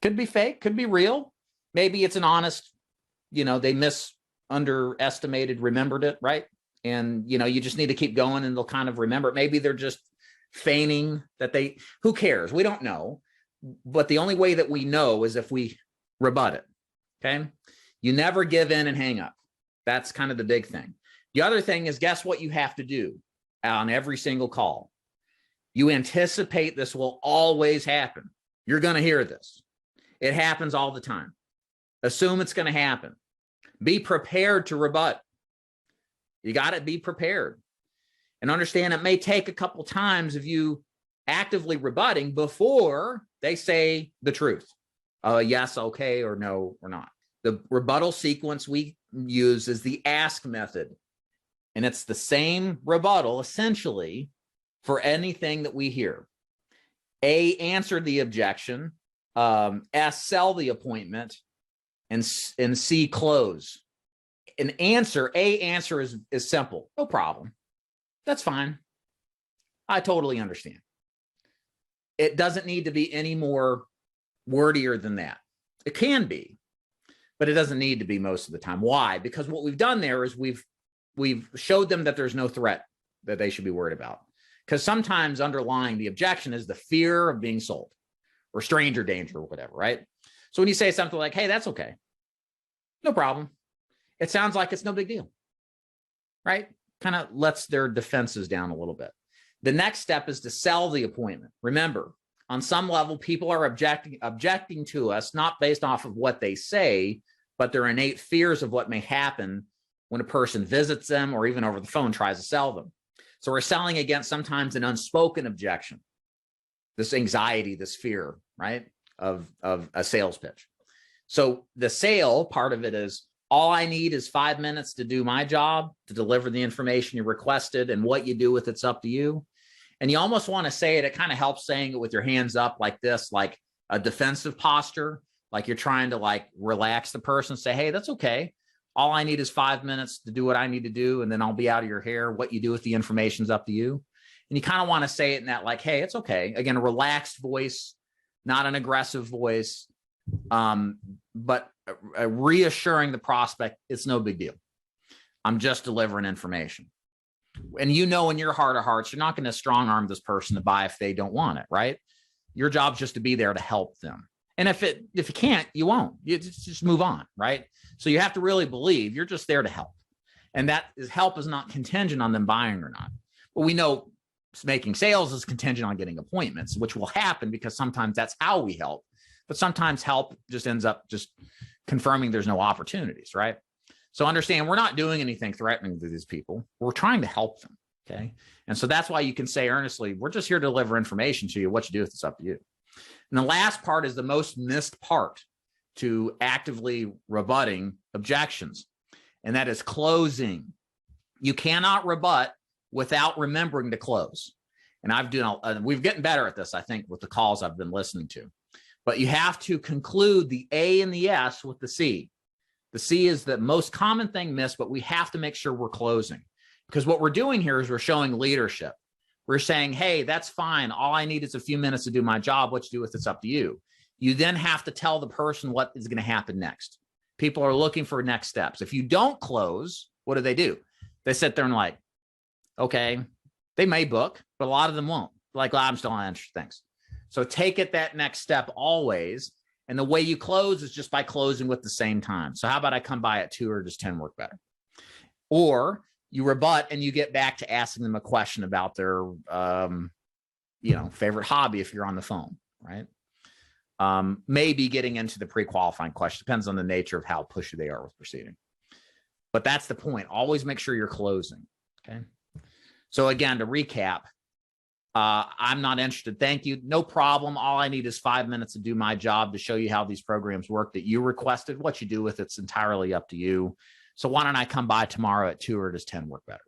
Could be fake, could be real. Maybe it's an honest, they underestimated, remembered it, right? And, you just need to keep going and they'll kind of remember it. Maybe they're just feigning that who cares? We don't know. But the only way that we know is if we rebut it, okay? You never give in and hang up. That's kind of the big thing. The other thing is, guess what you have to do on every single call? You anticipate this will always happen. You're going to hear this. It happens all the time. Assume it's going to happen. Be prepared to rebut. You got to be prepared. And understand it may take a couple times of you actively rebutting before they say the truth. Yes, okay, or no, or not. The rebuttal sequence we use is the ask method. And it's the same rebuttal, essentially, for anything that we hear. A, answer the objection. S, sell the appointment. And C, close. A answer is simple. No problem. That's fine. I totally understand. It doesn't need to be any more wordier than that. It can be, but it doesn't need to be most of the time. Why? Because what we've done there is we've showed them that there's no threat that they should be worried about. Because sometimes underlying the objection is the fear of being sold or stranger danger or whatever, right? So when you say something like, hey, that's okay, no problem, it sounds like it's no big deal, right? Kind of lets their defenses down a little bit. The next step is to sell the appointment. Remember, on some level, people are objecting to us, not based off of what they say, but their innate fears of what may happen when a person visits them or even over the phone tries to sell them. So we're selling against sometimes an unspoken objection, this anxiety, this fear, right, of a sales pitch. So the sale part of it is, all I need is 5 minutes to do my job, to deliver the information you requested, and what you do with it's up to you. And you almost want to say it. It kind of helps saying it with your hands up like this, like a defensive posture, like you're trying to like relax the person, say, hey, that's okay. All I need is 5 minutes to do what I need to do, and then I'll be out of your hair. What you do with the information is up to you. And you kind of want to say it in that like, hey, it's okay. Again, a relaxed voice, not an aggressive voice, but reassuring the prospect, it's no big deal. I'm just delivering information. And in your heart of hearts, you're not going to strong arm this person to buy if they don't want it, right? Your job's just to be there to help them. And if you can't, you won't. You just move on, right? So you have to really believe you're just there to help. And help is not contingent on them buying or not. But we know making sales is contingent on getting appointments, which will happen because sometimes that's how we help. But sometimes help just ends up just confirming there's no opportunities, right? So understand, we're not doing anything threatening to these people. We're trying to help them, okay? And so that's why you can say earnestly, we're just here to deliver information to you. What you do with it's up to you. And the last part is the most missed part to actively rebutting objections, and that is closing. You cannot rebut without remembering to close. And we've gotten better at this, I think, with the calls I've been listening to. But you have to conclude the A and the S with the C. The C is the most common thing missed, but we have to make sure we're closing. Because what we're doing here is we're showing leadership. We're saying, hey, that's fine. All I need is a few minutes to do my job. What you do with it's up to you. You then have to tell the person what is going to happen next. People are looking for next steps. If you don't close, what do? They sit there and like, okay, they may book, but a lot of them won't. Like, well, I'm still not interested. Thanks. So take it that next step always. And the way you close is just by closing with the same time. So how about I come by at 2 or does 10 work better? Or you rebut and you get back to asking them a question about their, favorite hobby if you're on the phone, right? Maybe getting into the pre-qualifying question. Depends on the nature of how pushy they are with proceeding. But that's the point. Always make sure you're closing, okay? So again, to recap, I'm not interested. Thank you. No problem. All I need is 5 minutes to do my job to show you how these programs work that you requested. What you do with it's entirely up to you. So why don't I come by tomorrow at 2 or does 10 work better?